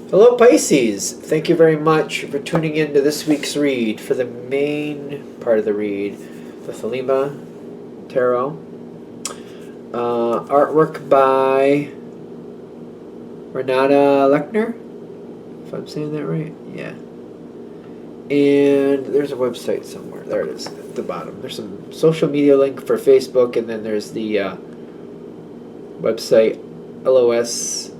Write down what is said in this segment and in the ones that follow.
Hello, Pisces. Thank you very much for tuning in to this week's read. For the main part of the read, the Thelema Tarot. Artwork by Renata Lechner, if I'm saying that right. Yeah. And there's a website somewhere. There it is at the bottom. There's some social media link for Facebook, and then there's the website LOSCARAE.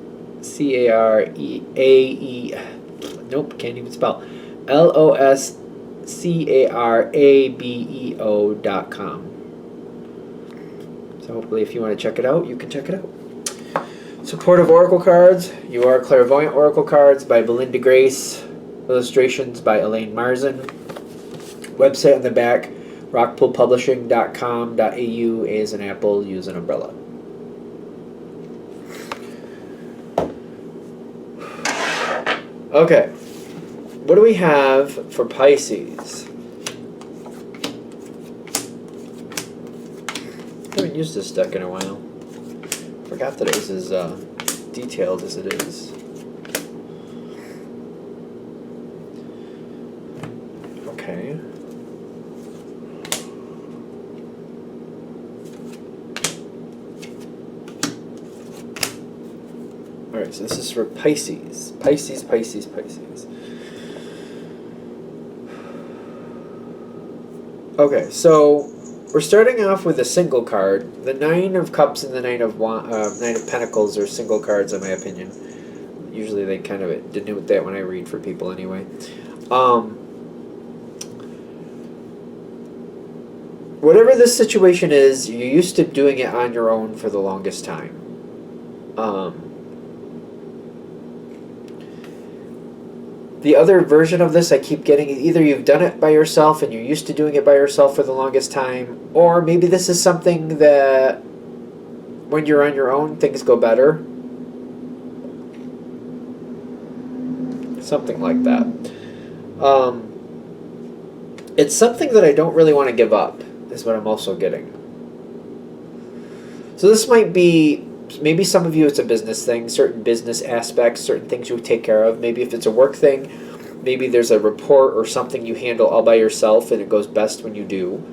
Nope, can't even spell. LOSCARABEO.com. So hopefully, if you want to check it out, you can check it out. Supportive Oracle Cards. You Are Clairvoyant Oracle Cards by Belinda Grace. Illustrations by Elaine Marzin. Website on the back, rockpoolpublishing.com.au. A as an apple, use an umbrella. Okay, what do we have for Pisces? I haven't used this deck in a while. Forgot that it was as detailed as it is. Okay. Alright, so this is for Pisces. Pisces. Okay, so we're starting off with a single card. The Nine of Cups and the Nine of Pentacles are single cards, in my opinion. Usually they kind of denote that when I read for people anyway. Whatever this situation is, you're used to doing it on your own for the longest time. The other version of this I keep getting, either you've done it by yourself and you're used to doing it by yourself for the longest time, or maybe this is something that when you're on your own, things go better. Something like that. It's something that I don't really want to give up, is what I'm also getting. So this might be, maybe some of you it's a business thing, certain business aspects, certain things you take care of. Maybe if it's a work thing, maybe there's a report or something you handle all by yourself and it goes best when you do.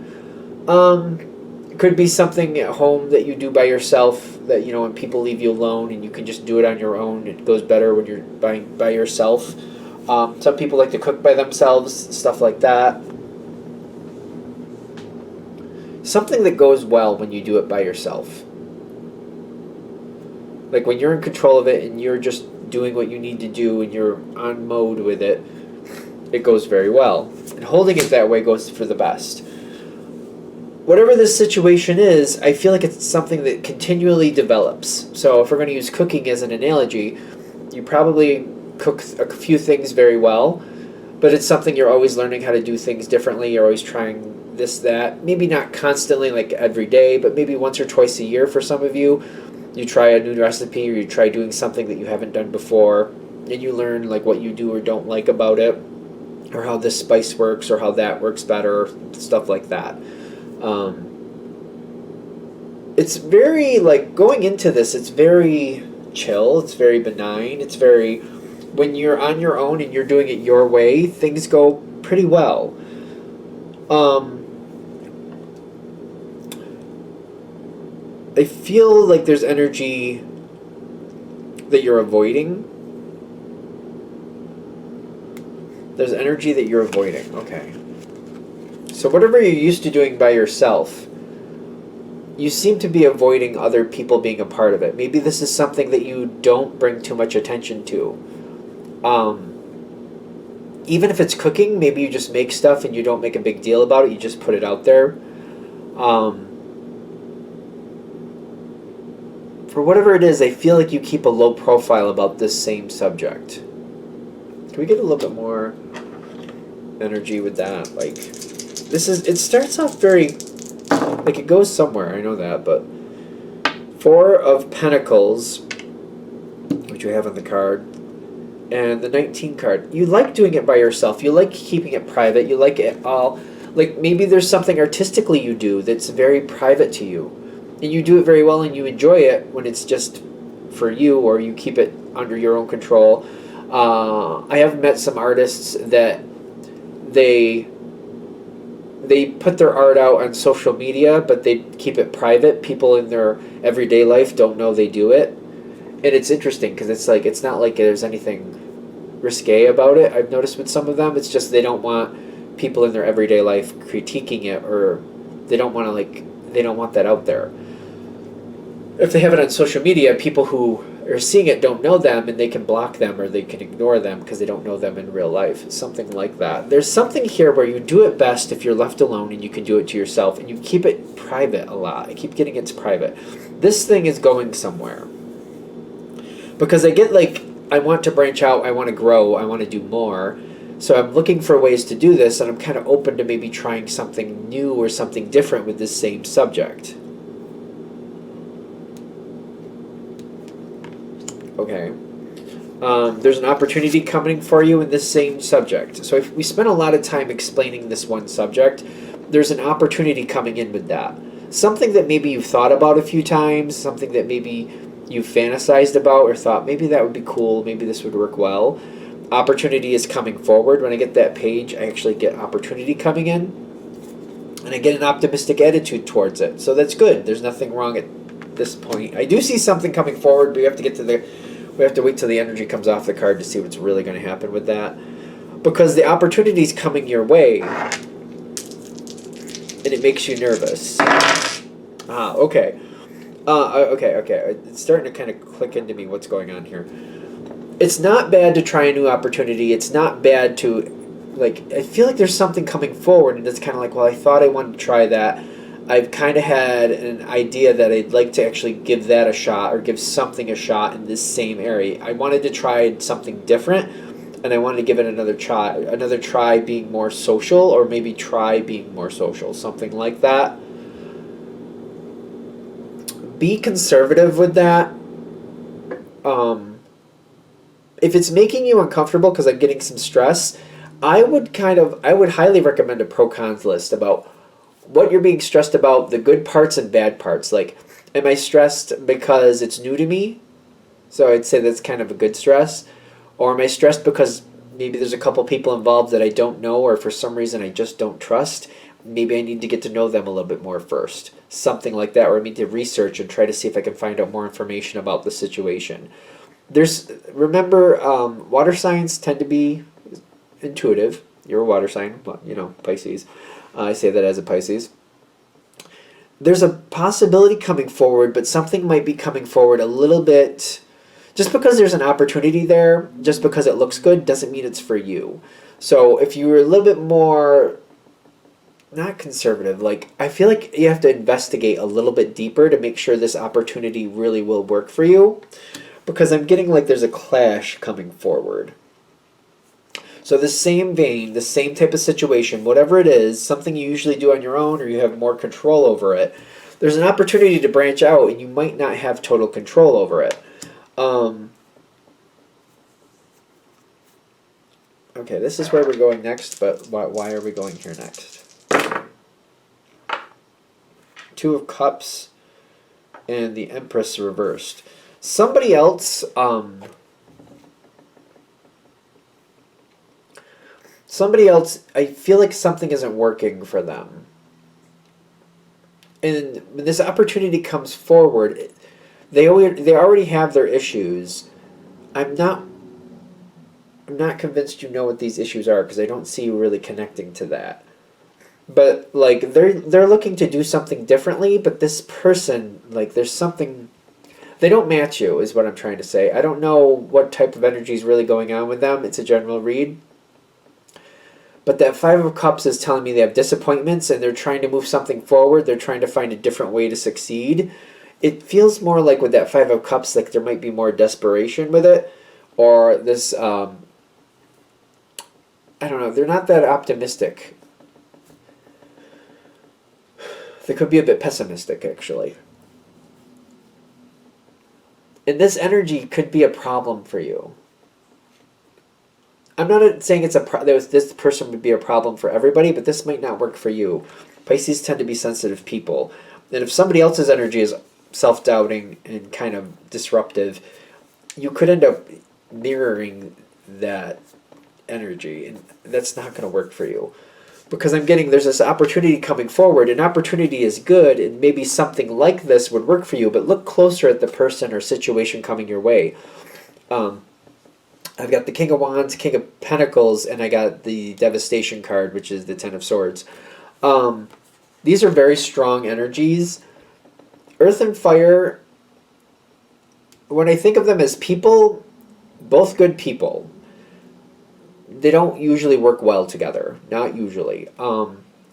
It could be something at home that you do by yourself that, when people leave you alone and you can just do it on your own. It goes better when you're by yourself. Some people like to cook by themselves, stuff like that. Something that goes well when you do it by yourself. Like when you're in control of it and you're just doing what you need to do and you're on mode with it, it goes very well. And holding it that way goes for the best. Whatever this situation is, I feel like it's something that continually develops. So if we're going to use cooking as an analogy, you probably cook a few things very well, but it's something you're always learning how to do things differently. You're always trying this, that. Maybe not constantly like every day, but maybe once or twice a year for some of you. You try a new recipe or you try doing something that you haven't done before, and you learn like what you do or don't like about it, or how this spice works or how that works better, stuff like that. It's very, like, going into this, it's very chill, it's very benign, it's very, when you're on your own and you're doing it your way, things go pretty well. I feel like there's energy that you're avoiding. There's energy that you're avoiding. Okay. So whatever you're used to doing by yourself, you seem to be avoiding other people being a part of it. Maybe this is something that you don't bring too much attention to. Even if it's cooking, maybe you just make stuff and you don't make a big deal about it. You just put it out there. For whatever it is, I feel like you keep a low profile about this same subject. Can we get a little bit more energy with that? Like, it starts off very, like, it goes somewhere, I know that, but Four of Pentacles, which we have on the card, and the 19 card. You like doing it by yourself. You like keeping it private. You like it all, like, maybe there's something artistically you do that's very private to you. And you do it very well and you enjoy it when it's just for you, or you keep it under your own control. I have met some artists that they put their art out on social media, but they keep it private. People in their everyday life don't know they do it, and it's interesting because it's like it's not like there's anything risque about it. I've noticed with some of them, it's just they don't want people in their everyday life critiquing it, or they don't want to they don't want that out there. If they have it on social media, people who are seeing it don't know them, and they can block them or they can ignore them because they don't know them in real life. Something like that. There's something here where you do it best if you're left alone and you can do it to yourself, and you keep it private a lot. I keep getting it's private. This thing is going somewhere. Because I get I want to branch out, I want to grow, I want to do more. So I'm looking for ways to do this, and I'm kind of open to maybe trying something new or something different with this same subject. Okay. There's an opportunity coming for you in this same subject. So if we spend a lot of time explaining this one subject, there's an opportunity coming in with that. Something that maybe you've thought about a few times, something that maybe you've fantasized about or thought maybe that would be cool, maybe this would work well. Opportunity is coming forward. When I get that page, I actually get opportunity coming in, and I get an optimistic attitude towards it. So that's good. There's nothing wrong at this point. I do see something coming forward, but we have to wait till the energy comes off the card to see what's really going to happen with that. Because the opportunity is coming your way, and it makes you nervous. Okay. Okay. It's starting to kind of click into me what's going on here. It's not bad to try a new opportunity. It's not bad to, I feel like there's something coming forward, and it's kind of like, well, I thought I wanted to try that. I've kind of had an idea that I'd like to actually give that a shot, or give something a shot in this same area. I wanted to try something different, and I wanted to give it another try being more social, or maybe try being more social, something like that. Be conservative with that. If it's making you uncomfortable because I'm getting some stress, I would highly recommend a pro-cons list about what you're being stressed about, the good parts and bad parts. Am I stressed because it's new to me? So I'd say that's kind of a good stress. Or am I stressed because maybe there's a couple people involved that I don't know, or for some reason I just don't trust? Maybe I need to get to know them a little bit more first. Something like that, or I need to research and try to see if I can find out more information about the situation. Remember, water signs tend to be intuitive. You're a water sign, Pisces. I say that as a Pisces. There's a possibility coming forward, but something might be coming forward a little bit. Just because there's an opportunity there, just because it looks good, doesn't mean it's for you. So if you were a little bit more, not conservative, I feel like you have to investigate a little bit deeper to make sure this opportunity really will work for you. Because I'm getting there's a clash coming forward. So the same vein, the same type of situation, whatever it is, something you usually do on your own or you have more control over it, there's an opportunity to branch out, and you might not have total control over it. Okay, this is where we're going next, but why are we going here next? Two of Cups and the Empress reversed. Somebody else, I feel like something isn't working for them. And when this opportunity comes forward, they already have their issues. I'm not convinced you know what these issues are, because I don't see you really connecting to that. But they're looking to do something differently, but this person, there's something. They don't match you, is what I'm trying to say. I don't know what type of energy is really going on with them. It's a general read. But that Five of Cups is telling me they have disappointments, and they're trying to move something forward. They're trying to find a different way to succeed. It feels more like with that Five of Cups, there might be more desperation with it. Or this, I don't know, they're not that optimistic. They could be a bit pessimistic, actually. And this energy could be a problem for you. I'm not saying this person would be a problem for everybody, but this might not work for you. Pisces tend to be sensitive people. And if somebody else's energy is self-doubting and kind of disruptive, you could end up mirroring that energy, and that's not going to work for you. Because I'm getting there's this opportunity coming forward. An opportunity is good, and maybe something like this would work for you, but look closer at the person or situation coming your way. I've got the King of Wands, King of Pentacles, and I got the Devastation card, which is the Ten of Swords. These are very strong energies. Earth and fire, when I think of them as people, both good people, they don't usually work well together. Not usually.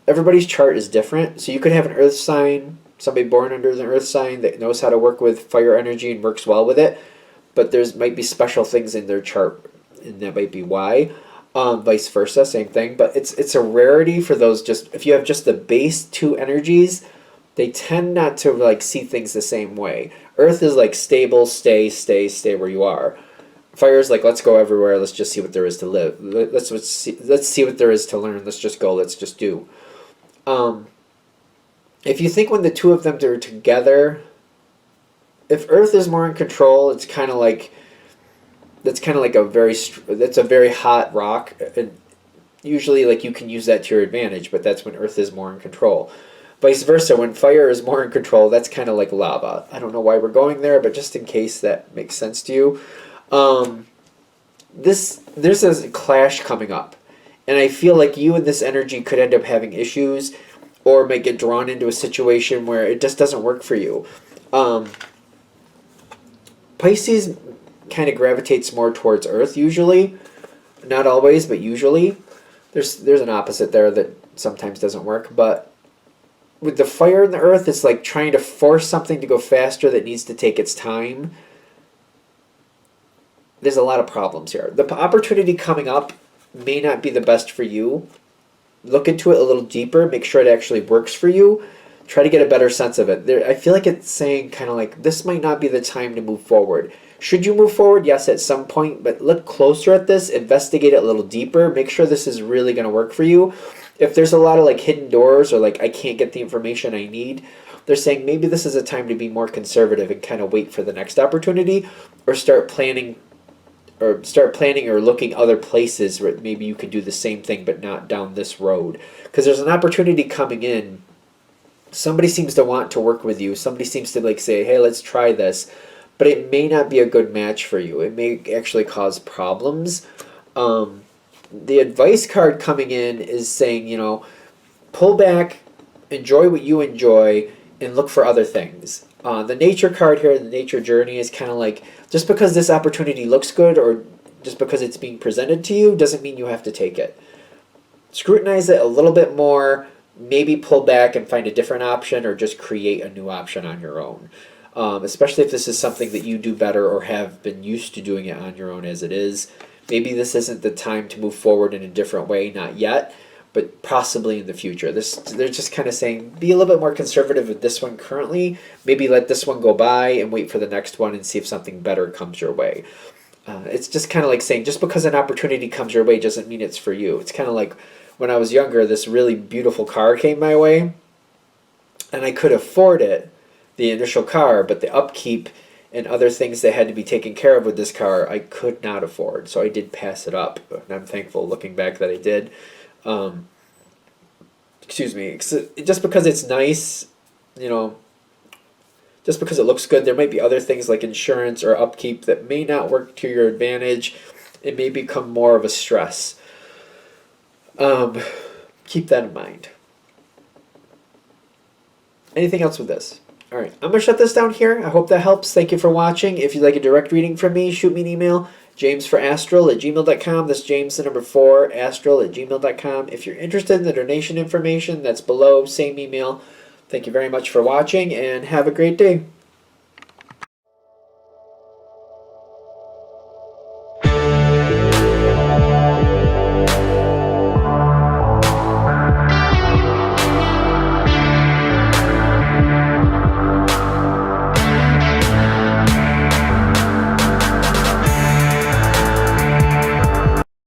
Everybody's chart is different. So you could have an earth sign, somebody born under the earth sign that knows how to work with fire energy and works well with it. But there's might be special things in their chart, and that might be why. Vice versa, same thing. But it's a rarity for those just, if you have just the base two energies, they tend not to like see things the same way. Earth is like stable, stay where you are. Fire is like, let's go everywhere. Let's just see what there is to live. Let's see what there is to learn. Let's just go. Let's just do. If you think when the two of them are together, if Earth is more in control, it's kind of like that's a very hot rock, and usually like you can use that to your advantage. But that's when Earth is more in control. Vice versa, when fire is more in control, that's kind of like lava. I don't know why we're going there, but just in case that makes sense to you. There's a clash coming up, and I feel like you and this energy could end up having issues, or might get drawn into a situation where it just doesn't work for you. Pisces kind of gravitates more towards Earth usually, not always, but usually. There's an opposite there that sometimes doesn't work, but with the fire and the Earth, it's like trying to force something to go faster that needs to take its time. There's a lot of problems here. The opportunity coming up may not be the best for you. Look into it a little deeper. Make sure it actually works for you. Try to get a better sense of it. I feel like it's saying kind of like, this might not be the time to move forward. Should you move forward? Yes, at some point. But look closer at this. Investigate it a little deeper. Make sure this is really going to work for you. If there's a lot of like hidden doors or like I can't get the information I need, they're saying maybe this is a time to be more conservative and kind of wait for the next opportunity, or start planning or looking other places where maybe you can do the same thing but not down this road. Because there's an opportunity coming in. Somebody seems to want to work with you. Somebody seems to like say, hey, let's try this. But it may not be a good match for you. It may actually cause problems. The advice card coming in is saying, pull back, enjoy what you enjoy, and look for other things. The nature card here, the nature journey, is kind of like, just because this opportunity looks good or just because it's being presented to you doesn't mean you have to take it. Scrutinize it a little bit more, maybe pull back and find a different option, or just create a new option on your own. Especially if this is something that you do better or have been used to doing it on your own as it is. Maybe this isn't the time to move forward in a different way, not yet, but possibly in the future. They're just kind of saying, be a little bit more conservative with this one currently. Maybe let this one go by and wait for the next one and see if something better comes your way. It's just kind of like saying, just because an opportunity comes your way doesn't mean it's for you. It's kind of like when I was younger, this really beautiful car came my way, and I could afford it, the initial car, but the upkeep and other things that had to be taken care of with this car, I could not afford. So I did pass it up, and I'm thankful looking back that I did. Just because it's nice, just because it looks good, there might be other things like insurance or upkeep that may not work to your advantage. It may become more of a stress. Keep that in mind. Anything else with this? All right, I'm going to shut this down here. I hope that helps. Thank you for watching. If you'd like a direct reading from me, shoot me an email, jamesforastral@gmail.com. That's James, the number 4, astral@gmail.com. If you're interested in the donation information, that's below, same email. Thank you very much for watching, and have a great day.